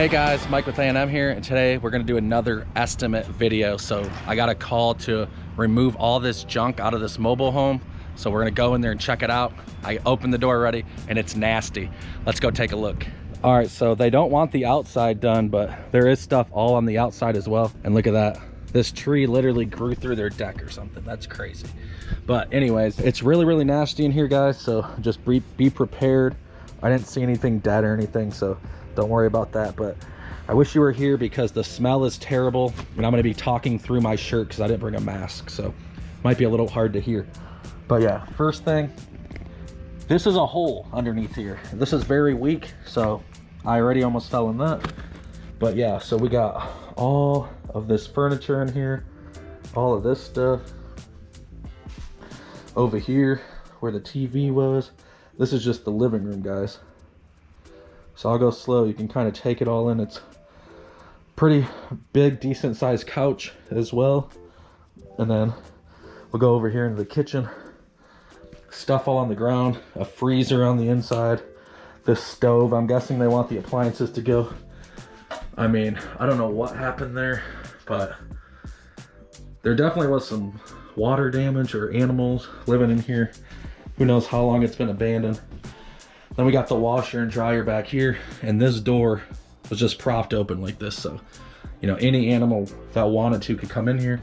Hey guys, Mike with A&M here, and today we're gonna do another estimate video. So I got a call to remove all this junk out of this mobile home. So we're gonna go in there and check it out. I opened the door already and it's nasty. Let's go take a look. All right, so they don't want the outside done, but there is stuff all on the outside as well. And look at that. This tree literally grew through their deck or something. That's crazy. But anyways, it's really, really nasty in here, guys. So just be prepared. I didn't see anything dead or anything, so don't worry about that. But I wish you were here because the smell is terrible, and I'm gonna be talking through my shirt because I didn't bring a mask, so might be a little hard to hear. But yeah, first thing, this is a hole underneath here. This is very weak, so I already almost fell in that. But yeah, so we got all of this furniture in here, all of this stuff over here where the TV was. This is just the living room, guys. So I'll go slow. You can kind of take it all in. It's pretty big, decent sized couch as well. And then we'll go over here into the kitchen. Stuff all on the ground, a freezer on the inside, this stove. I'm guessing they want the appliances to go. I mean, I don't know what happened there, but there definitely was some water damage or animals living in here. Who knows how long it's been abandoned. Then we got the washer and dryer back here, and this door was just propped open like this. So, you know, any animal that wanted to could come in here.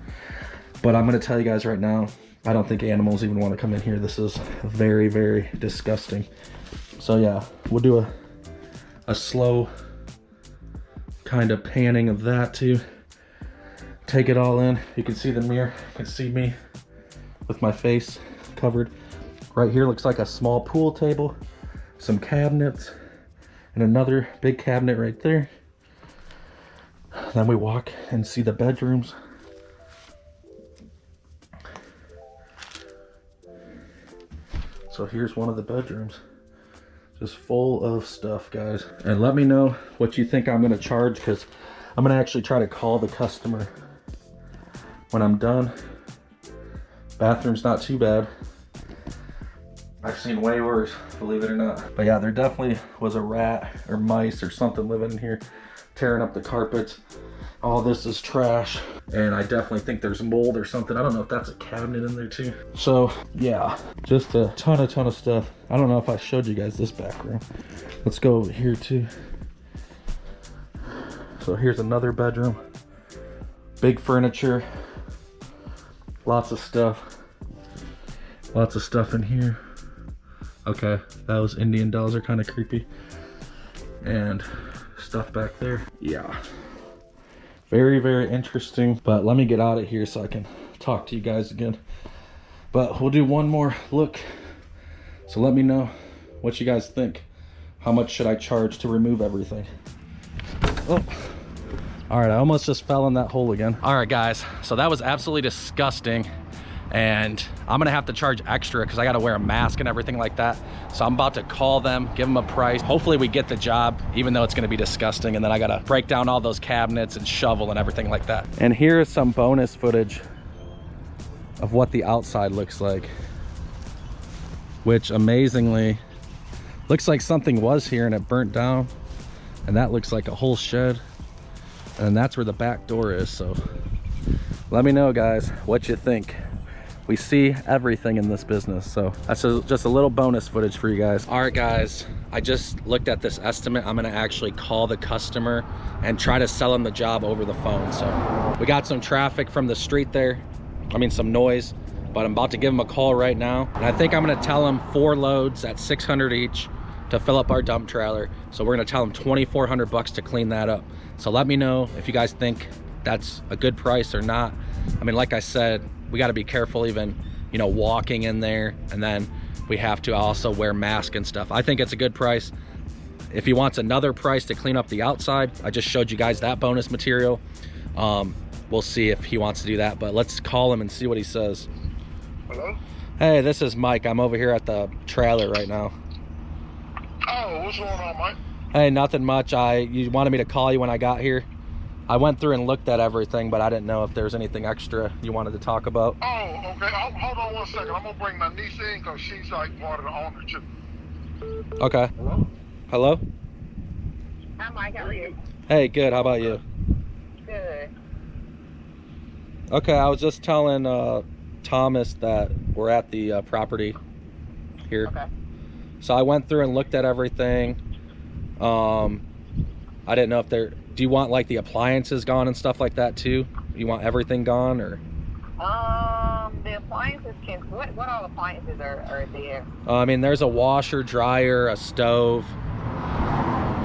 But I'm gonna tell you guys right now, I don't think animals even want to come in here. This is very, very disgusting. So yeah, we'll do a slow kind of panning of that too. Take it all in. You can see the mirror, you can see me with my face covered. Right here looks like a small pool table, some cabinets, and another big cabinet right there. Then we walk and see the bedrooms. So here's one of the bedrooms, just full of stuff, guys. And let me know what you think I'm gonna charge, because I'm gonna actually try to call the customer when I'm done. Bathroom's not too bad. I've seen way worse, believe it or not. But yeah, there definitely was a rat or mice or something living in here, tearing up the carpets. All this is trash, and I definitely think there's mold or something. I don't know if that's a cabinet in there too. So yeah, just a ton of stuff. I don't know if I showed you guys this back room. Let's go over here too. So here's another bedroom. Big furniture, lots of stuff. Lots of stuff in here. Okay, those Indian dolls are kind of creepy. And stuff back there. Yeah. Very, very interesting. But let me get out of here so I can talk to you guys again. But we'll do one more look. So let me know what you guys think. How much should I charge to remove everything? Oh. All right, I almost just fell in that hole again. All right, guys. So that was absolutely disgusting. And I'm gonna have to charge extra because I gotta wear a mask and everything like that. So I'm about to call them, give them a price. Hopefully we get the job, even though it's gonna be disgusting. And then I gotta break down all those cabinets and shovel and everything like that. And here is some bonus footage of what the outside looks like, which amazingly looks like something was here and it burnt down. And that looks like a whole shed. And that's where the back door is. So let me know, guys, what you think. We see everything in this business, so that's just a little bonus footage for you guys. All right, guys, I just looked at this estimate. I'm gonna actually call the customer and try to sell him the job over the phone. So we got some traffic from the street there. I mean, some noise, but I'm about to give him a call right now. And I think I'm gonna tell him 4 loads at $600 each to fill up our dump trailer. So we're gonna tell him $2,400 to clean that up. So let me know if you guys think that's a good price or not. I mean, like I said, we got to be careful even, you know, walking in there, and then we have to also wear masks and stuff. I think it's a good price. If he wants another price to clean up the outside, I just showed you guys that bonus material. We'll see if he wants to do that, but let's call him and see what he says. Hello? Hey, this is Mike. I'm over here at the trailer right now. Oh, what's going on, Mike? Hey, nothing much. You wanted me to call you when I got here. I went through and looked at everything, but I didn't know if there's anything extra you wanted to talk about. Oh, okay. Hold on one second. I'm going to bring my niece in because she's like part of the owner too. Okay. Hello? Hello? Hi, Mike. How are you? Hey, good. How about you? Good. Okay, I was just telling Thomas that we're at the property here. Okay. So I went through and looked at everything. I didn't know if do you want like the appliances gone and stuff like that too? You want everything gone, or? The appliances what all appliances are there? I mean, there's a washer, dryer, a stove.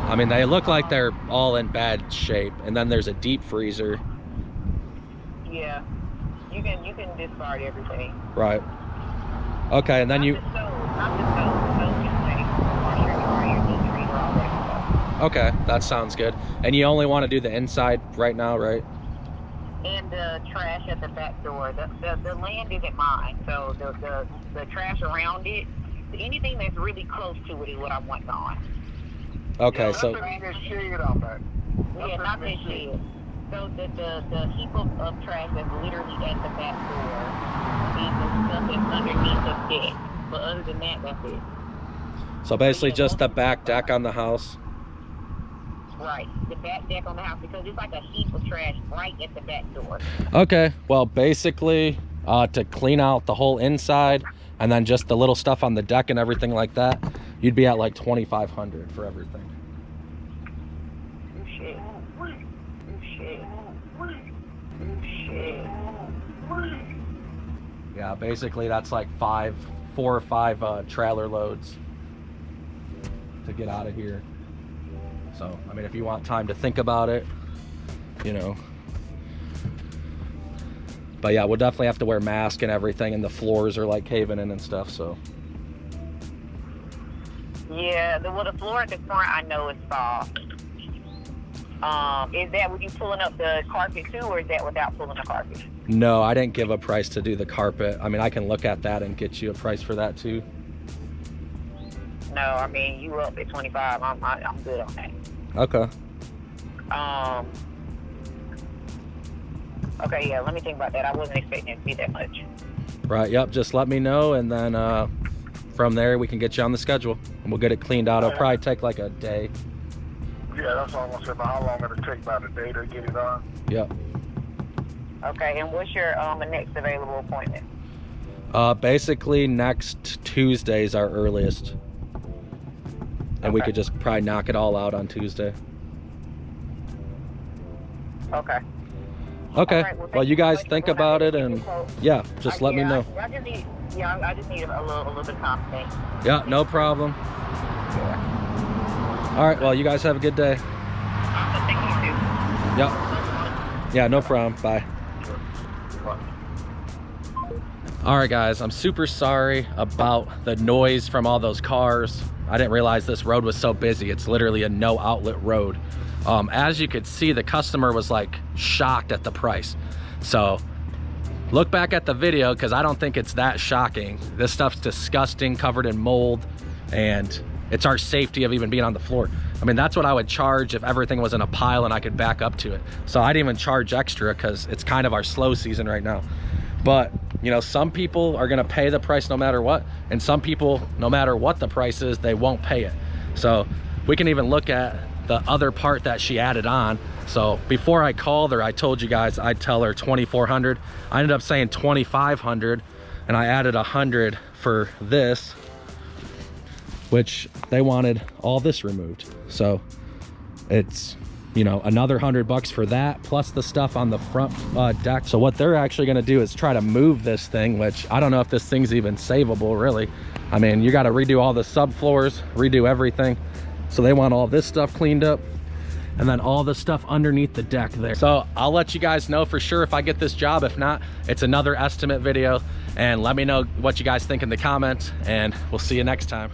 I mean, they look like they're all in bad shape. And then there's a deep freezer. Yeah. You can discard everything. Right. Okay, and then Not the stove. The stove can stay. Washer, dryer, deep freezer, all that stuff. Okay, that sounds good. And you only want to do the inside right now, right? And the trash at the back door. The land isn't mine, so the trash around it, anything that's really close to it is what I want gone. Okay, Yeah, so that's the shade out back. Yeah, not this shit. So the heap of trash that's literally at the back door is the stuff that's underneath the deck. But other than that, that's it. so basically just the back deck on the house. Right, the back deck on the house, because it's like a heap of trash right at the back door. Okay, well, basically to clean out the whole inside and then just the little stuff on the deck and everything like that, you'd be at like $2,500 for everything. Oh shit. Oh shit. Oh shit. Yeah, basically that's like 4 or 5 trailer loads to get out of here. So, I mean, if you want time to think about it, you know. But yeah, we'll definitely have to wear masks and everything, and the floors are like caving in and stuff, so. Yeah, the floor at the front I know is soft. Is that with you pulling up the carpet too, or is that without pulling the carpet? No, I didn't give a price to do the carpet. I mean, I can look at that and get you a price for that too. No, I mean, you up at 25. I'm good on that. Okay. Okay, yeah, let me think about that. I wasn't expecting it to be that much. Right, yep, just let me know, and then from there we can get you on the schedule and we'll get it cleaned out. It'll probably take like a day. Yeah, that's all I'm gonna say about how long it'll take about a day to get it done. Yep. Okay, and what's your next available appointment? Basically next Tuesday's our earliest. And we Okay. could just probably knock it all out on Tuesday. Okay. Okay, All right, well, well, thank you guys so much think for about it, having me. and yeah, just let me know. I just need a little bit of time to think. Yeah, no problem. Yeah. All right, well, you guys have a good day. I'm thinking you too. Yep. Yeah, no problem. Bye. All right, guys, I'm super sorry about the noise from all those cars. I didn't realize this road was so busy. It's literally a no outlet road. As you could see, the customer was like shocked at the price. So look back at the video, because I don't think it's that shocking. This stuff's disgusting, covered in mold, and it's our safety of even being on the floor. I mean, that's what I would charge if everything was in a pile and I could back up to it. So I didn't even charge extra because it's kind of our slow season right now. But, you know, some people are gonna pay the price no matter what, and some people, no matter what the price is, they won't pay it. So we can even look at the other part that she added on. So before I called her, I told you guys I'd tell her $2,400. I ended up saying $2,500, and I added $100 for this, which they wanted all this removed. So it's, you know, another $100 for that, plus the stuff on the front deck. So what they're actually gonna do is try to move this thing, which I don't know if this thing's even savable, really. I mean, you gotta redo all the subfloors, redo everything. So they want all this stuff cleaned up, and then all the stuff underneath the deck there. So I'll let you guys know for sure if I get this job. If not, it's another estimate video, and let me know what you guys think in the comments, and we'll see you next time.